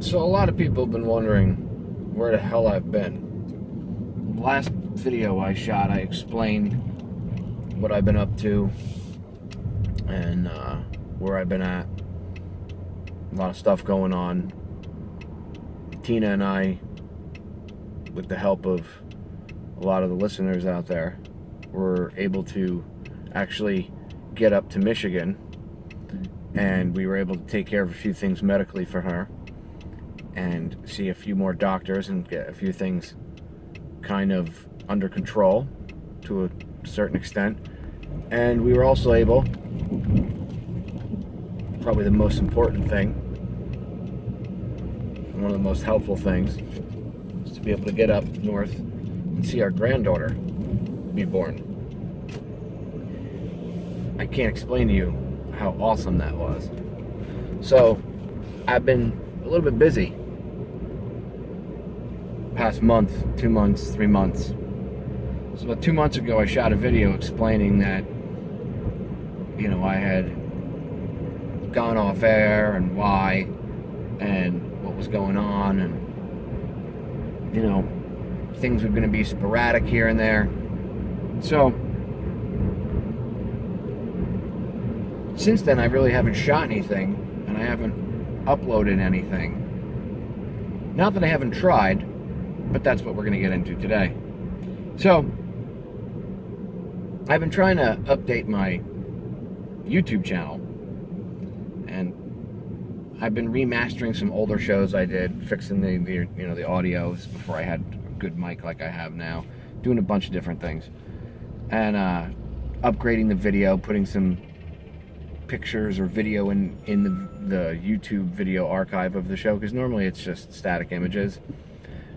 So a lot of people have been wondering where the hell I've been. Last video I shot, I explained what I've been up to and where I've been at. A lot of stuff going on. Tina and I, with the help of a lot of the listeners out there, were able to actually get up to Michigan, and we were able to take care of a few things medically for her and see a few more doctors and get a few things kind of under control to a certain extent. And we were also able, probably the most important thing, one of the most helpful things, is to be able to get up north and see our granddaughter be born. I can't explain to you how awesome that was. So I've been a little bit busy past month, 2 months, 3 months. So about 2 months ago I shot a video explaining that, you know, I had gone off air and why and what was going on, and, you know, things were going to be sporadic here and there. So since then I really haven't shot anything, and I haven't uploaded anything. Not that I haven't tried, but that's what we're going to get into today. So I've been trying to update my YouTube channel, and I've been remastering some older shows I did, fixing the you know, the audios before I had a good mic like I have now, doing a bunch of different things, and upgrading the video, putting some pictures or video in the YouTube video archive of the show, because normally it's just static images,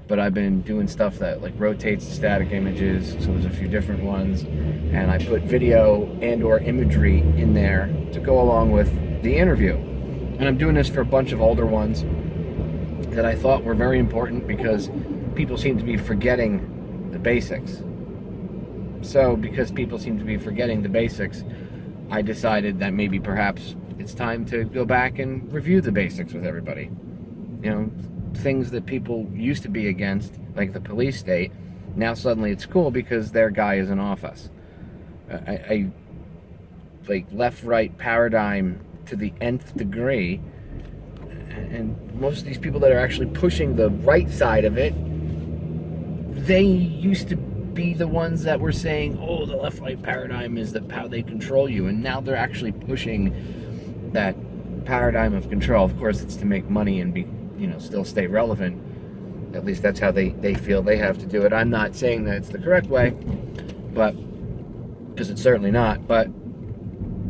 but I've been doing stuff that like rotates the static images, so there's a few different ones, and I put video and or imagery in there to go along with the interview. And I'm doing this for a bunch of older ones that I thought were very important, because people seem to be forgetting the basics. So because people seem to be forgetting the basics, I decided that maybe perhaps it's time to go back and review the basics with everybody. You know, things that people used to be against, like the police state, now suddenly it's cool because their guy is in office. I like left-right paradigm to the nth degree, and most of these people that are actually pushing the right side of it, they used to be the ones that were saying, oh, the left-right paradigm is how they control you, and now they're actually pushing that paradigm of control. Of course, it's to make money and be, you know, still stay relevant. At least that's how they feel they have to do it. I'm not saying that it's the correct way, but because it's certainly not, but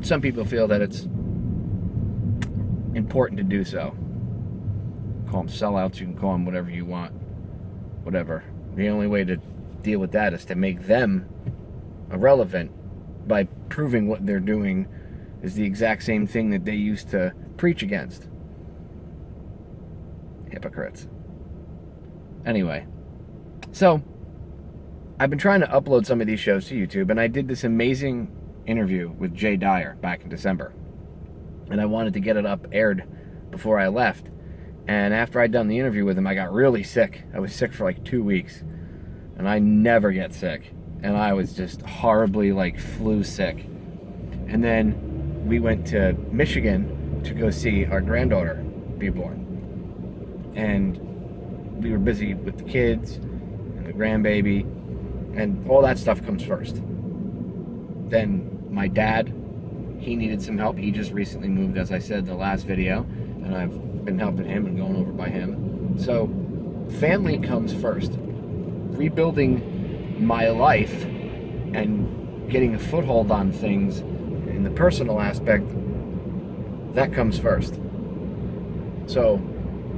some people feel that it's important to do so. Call them sellouts, you can call them whatever you want, whatever. The only way to deal with that is to make them irrelevant by proving what they're doing is the exact same thing that they used to preach against. Hypocrites. Anyway, so I've been trying to upload some of these shows to YouTube, and I did this amazing interview with Jay Dyer back in December, and I wanted to get it up aired before I left. And after I'd done the interview with him, I got really sick. I was sick for like 2 weeks, and I never get sick, and I was just horribly like flu sick. And then we went to Michigan to go see our granddaughter be born, and we were busy with the kids and the grandbaby, and all that stuff comes first. Then my dad, he needed some help. He just recently moved, as I said in the last video, and I've been helping him and going over by him. So family comes first. Rebuilding my life and getting a foothold on things in the personal aspect, that comes first. So,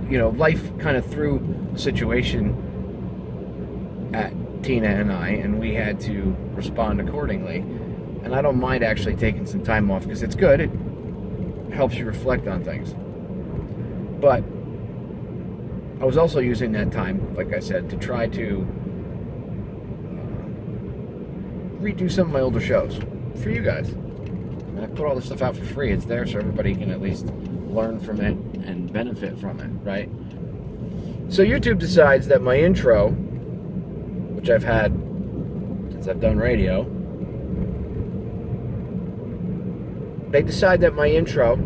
you know, life kind of threw a situation at Tina and I, and we had to respond accordingly. And I don't mind actually taking some time off, because it's good. It helps you reflect on things. But I was also using that time, like I said, to try to redo some of my older shows for you guys. And I put all this stuff out for free. It's there so everybody can at least learn from it and benefit from it, right? So YouTube decides that my intro, which I've had since I've done radio, they decide that my intro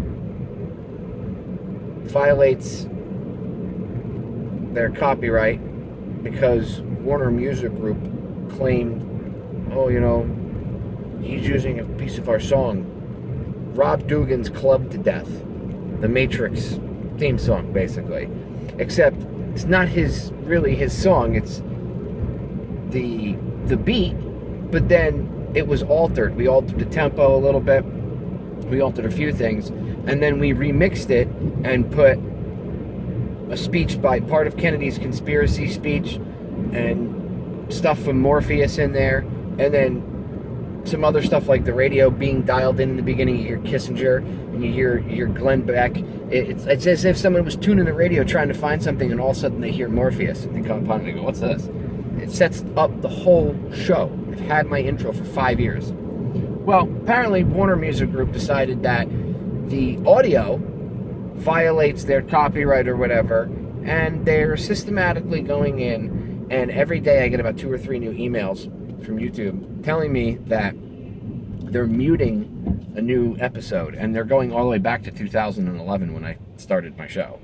violates their copyright because Warner Music Group claimed, oh, he's using a piece of our song, Rob Dugan's Club to Death, the Matrix theme song, basically. Except it's not really his song, it's the beat, but then it was altered. We altered the tempo a little bit, we altered a few things, and then we remixed it and put a speech by part of Kennedy's conspiracy speech and stuff from Morpheus in there, and then some other stuff like the radio being dialed in the beginning. You hear Kissinger and you hear Glenn Beck. It's as if someone was tuning the radio trying to find something, and all of a sudden they hear Morpheus and they come upon it and they go, what's this? It sets up the whole show. I've had my intro for 5 years. Well, apparently Warner Music Group decided that the audio violates their copyright or whatever, and they're systematically going in, and every day I get about 2 or 3 new emails from YouTube telling me that they're muting a new episode, and they're going all the way back to 2011 when I started my show,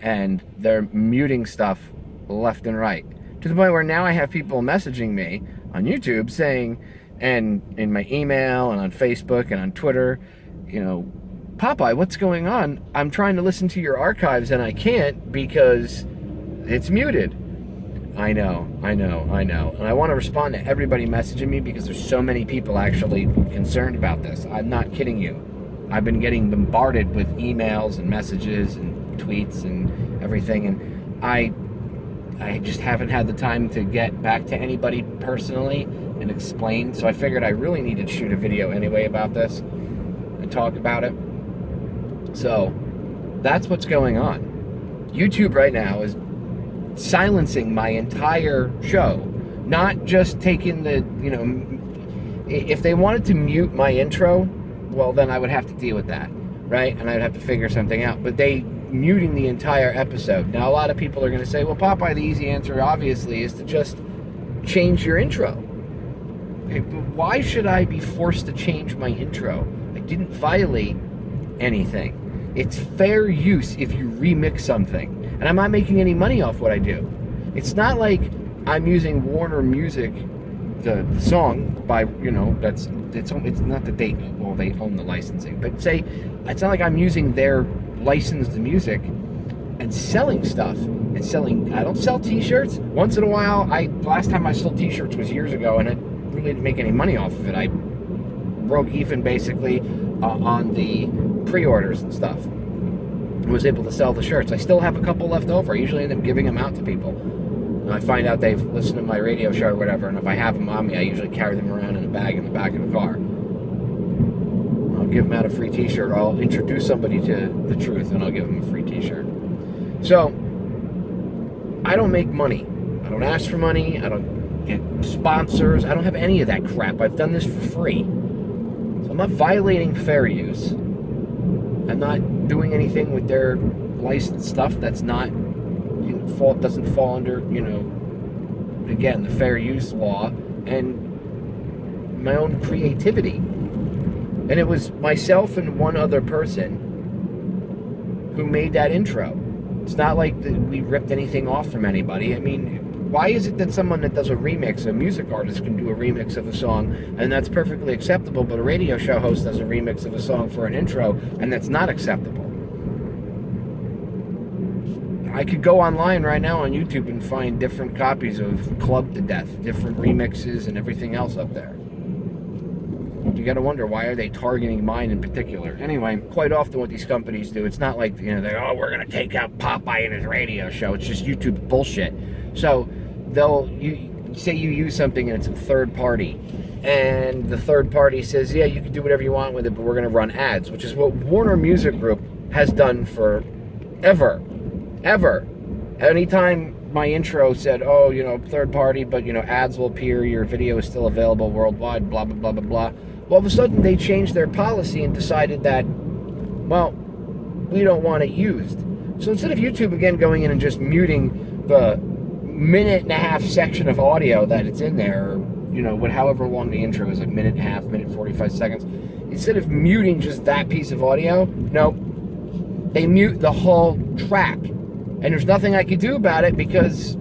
and they're muting stuff left and right, to the point where now I have people messaging me on YouTube saying, and in my email and on Facebook and on Twitter, Popeye, what's going on? I'm trying to listen to your archives and I can't because it's muted. I know. And I want to respond to everybody messaging me because there's so many people actually concerned about this. I'm not kidding you. I've been getting bombarded with emails and messages and tweets and everything, and I just haven't had the time to get back to anybody personally and explain. So I figured I really needed to shoot a video anyway about this and talk about it. So that's what's going on. YouTube right now is silencing my entire show, not just taking the, if they wanted to mute my intro, well, then I would have to deal with that, right? And I'd have to figure something out. But they muting the entire episode. Now, a lot of people are going to say, well, Popeye, the easy answer, obviously, is to just change your intro. Okay, but why should I be forced to change my intro? I didn't violate anything. It's fair use if you remix something. And I'm not making any money off what I do. It's not like I'm using Warner Music, the song, by, it's not that they own the licensing, but say, it's not like I'm using their licensed music and selling stuff. I don't sell t-shirts. Once in a while, last time I sold t-shirts was years ago, and I really didn't make any money off of it. I broke even basically on the pre-orders and stuff. I was able to sell the shirts. I still have a couple left over. I usually end up giving them out to people. And I find out they've listened to my radio show or whatever, and if I have them on me, I usually carry them around in a bag in the back of the car. I'll give them out a free t-shirt. I'll introduce somebody to the truth, and I'll give them a free t-shirt. So, I don't make money. I don't ask for money. I don't get sponsors. I don't have any of that crap. I've done this for free. So I'm not violating fair use. I'm not doing anything with their licensed stuff that's not, doesn't fall under, again, the fair use law and my own creativity. And it was myself and one other person who made that intro. It's not like we ripped anything off from anybody. I mean, why is it that someone that does a remix, a music artist, can do a remix of a song, and that's perfectly acceptable, but a radio show host does a remix of a song for an intro, and that's not acceptable? I could go online right now on YouTube and find different copies of Club to Death, different remixes and everything else up there. You gotta wonder, why are they targeting mine in particular? Anyway, quite often what these companies do, it's not like, they're, we're gonna take out Popeye and his radio show. It's just YouTube bullshit. So you say you use something and it's a third party, and the third party says, yeah, you can do whatever you want with it, but we're gonna run ads, which is what Warner Music Group has done for ever. Anytime my intro said, third party, but, ads will appear, your video is still available worldwide, blah, blah, blah, blah, blah. Well, all of a sudden, they changed their policy and decided that, well, we don't want it used. So instead of YouTube, again, going in and just muting the minute-and-a-half section of audio that it's in there, or, however long the intro is, like minute-and-a-half, minute 45 seconds, instead of muting just that piece of audio, no, they mute the whole track. And there's nothing I could do about it because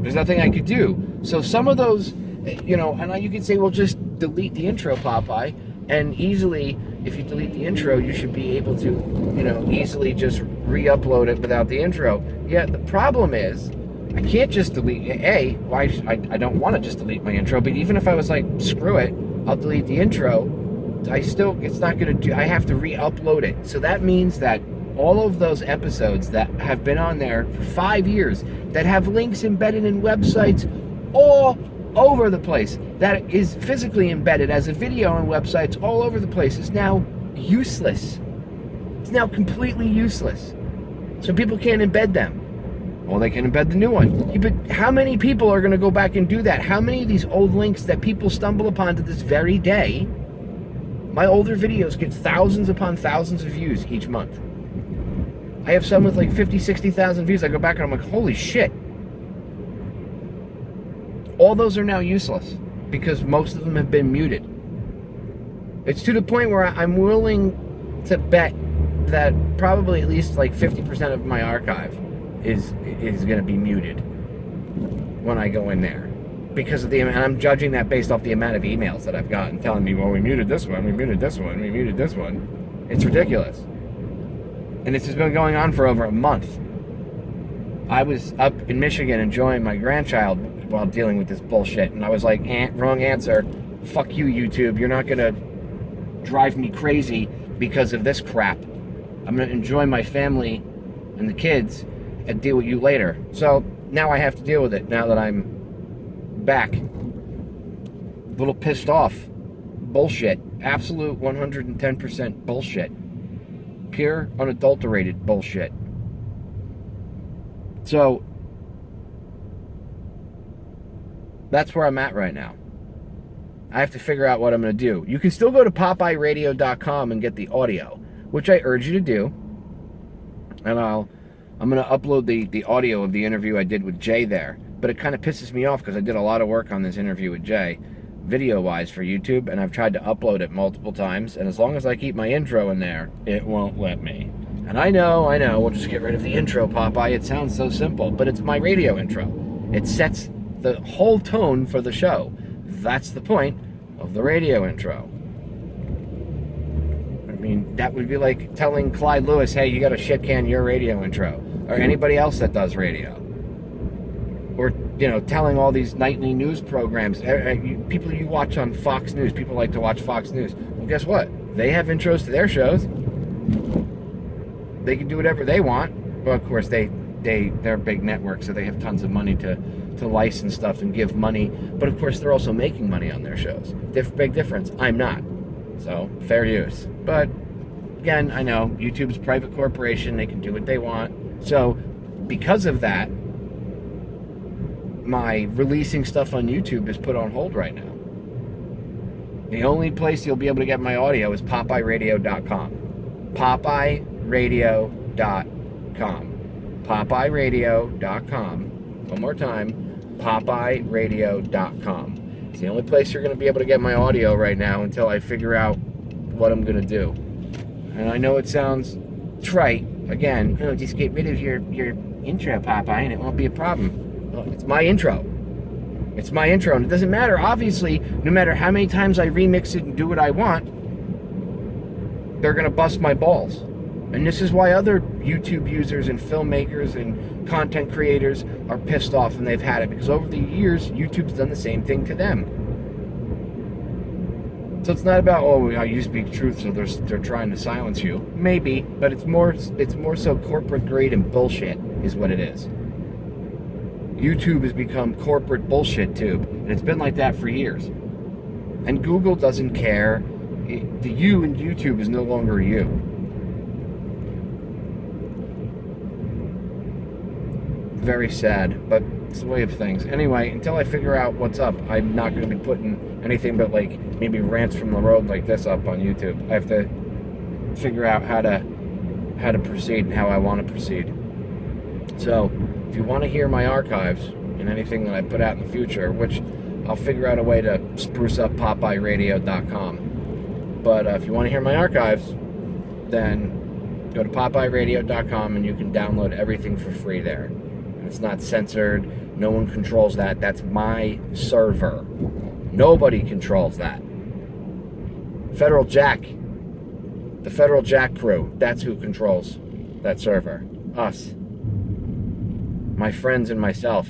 there's nothing I could do. So some of those, and you could say, well, just delete the intro, Popeye. And easily, if you delete the intro, you should be able to, easily just re-upload it without the intro. Yeah, the problem is, I can't just delete, I don't want to just delete my intro, but even if I was like, screw it, I'll delete the intro, it's not going to do, I have to re-upload it. So that means that all of those episodes that have been on there for 5 years, that have links embedded in websites all over the place, that is physically embedded as a video on websites all over the place, is now useless. It's now completely useless. So people can't embed them. Well, they can embed the new one. Yeah, but how many people are going to go back and do that? How many of these old links that people stumble upon to this very day, my older videos get thousands upon thousands of views each month. I have some with like 50, 60,000 views. I go back and I'm like, holy shit. All those are now useless because most of them have been muted. It's to the point where I'm willing to bet that probably at least like 50% of my archive is going to be muted when I go in there, because of and I'm judging that based off the amount of emails that I've gotten telling me, well, we muted this one, we muted this one, we muted this one. It's ridiculous. And this has been going on for over a month. I was up in Michigan enjoying my grandchild while dealing with this bullshit, and I was like, wrong answer. Fuck you, YouTube. You're not going to drive me crazy because of this crap. I'm going to enjoy my family and the kids and deal with you later. So now I have to deal with it now that I'm back. A little pissed off. Bullshit. Absolute 110% bullshit. Pure, unadulterated bullshit. So that's where I'm at right now. I have to figure out what I'm going to do. You can still go to PopeyeRadio.com and get the audio, which I urge you to do. And I'm going to upload the audio of the interview I did with Jay there. But it kind of pisses me off because I did a lot of work on this interview with Jay, video-wise for YouTube, and I've tried to upload it multiple times. And as long as I keep my intro in there, it won't let me. And I know, we'll just get rid of the intro, Popeye. It sounds so simple, but it's my radio intro. It sets the whole tone for the show. That's the point of the radio intro. I mean, that would be like telling Clyde Lewis, hey, you got to shit can your radio intro. Or anybody else that does radio. Or, telling all these nightly news programs, people you watch on Fox News, people like to watch Fox News. Well, guess what? They have intros to their shows. They can do whatever they want. Well, of course, they're a big network, so they have tons of money to license stuff and give money. But, of course, they're also making money on their shows. Big difference. I'm not. So, fair use. But, again, I know YouTube's a private corporation. They can do what they want. So, because of that, my releasing stuff on YouTube is put on hold right now. The only place you'll be able to get my audio is PopeyeRadio.com. PopeyeRadio.com. PopeyeRadio.com. One more time, PopeyeRadio.com. It's the only place you're going to be able to get my audio right now until I figure out what I'm going to do. And I know it sounds trite. Again, just get rid of your intro, Popeye, and it won't be a problem. Well, it's my intro. It's my intro, and it doesn't matter. Obviously, no matter how many times I remix it and do what I want, they're going to bust my balls. And this is why other YouTube users and filmmakers and content creators are pissed off and they've had it. Because over the years, YouTube's done the same thing to them. So it's not about, you speak truth, so they're trying to silence you. Maybe, but it's more so corporate greed and bullshit is what it is. YouTube has become corporate bullshit tube, and it's been like that for years. And Google doesn't care. The you in YouTube is no longer you. Very sad, but it's the way of things. Anyway, until I figure out what's up, I'm not going to be putting anything but like maybe rants from the road like this up on YouTube. I have to figure out how to proceed and how I want to proceed. So if you want to hear my archives and anything that I put out in the future, which I'll figure out a way to spruce up PopeyeRadio.com. But if you want to hear my archives, then go to PopeyeRadio.com and you can download everything for free there. It's not censored. No one controls that. That's my server. Nobody controls that. Federal Jack, the Federal Jack crew, that's who controls that server. Us. My friends and myself.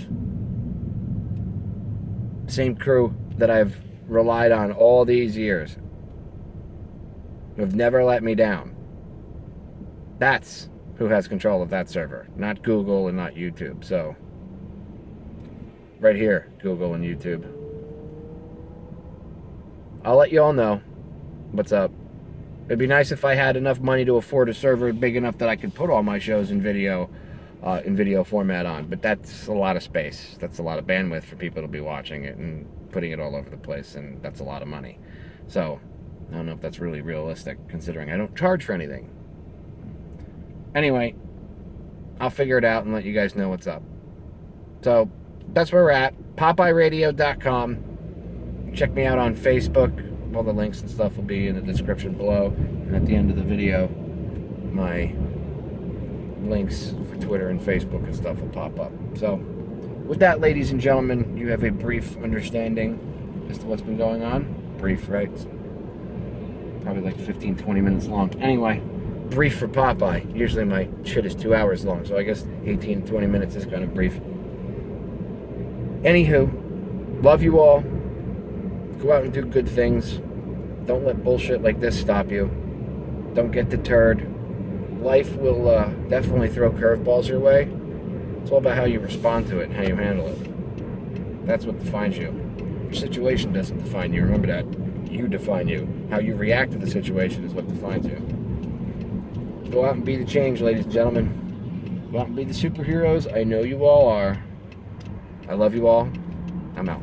Same crew that I've relied on all these years. Who have never let me down. That's who has control of that server. Not Google and not YouTube. So, right here, Google and YouTube. I'll let you all know what's up. It'd be nice if I had enough money to afford a server big enough that I could put all my shows in video format on, but that's a lot of space. That's a lot of bandwidth for people to be watching it and putting it all over the place, and that's a lot of money. So I don't know if that's really realistic, considering I don't charge for anything. Anyway, I'll figure it out and let you guys know what's up. So that's where we're at. PopeyeRadio.com. Check me out on Facebook. All the links and stuff will be in the description below, and at the end of the video, my links for Twitter and Facebook and stuff will pop up. So with that, ladies and gentlemen, you have a brief understanding as to what's been going on. Brief, right? It's probably like 15-20 minutes long. Anyway, brief for Popeye. Usually my shit is 2 hours long, so I guess 18-20 minutes is kind of brief. Anywho, love you all. Go out and do good things. Don't let bullshit like this stop you. Don't get deterred. Life will definitely throw curveballs your way. It's all about how you respond to it and how you handle it. That's what defines you. Your situation doesn't define you. Remember that. You define you. How you react to the situation is what defines you. Go out and be the change, ladies and gentlemen. Go out and be the superheroes I know you all are. I love you all. I'm out.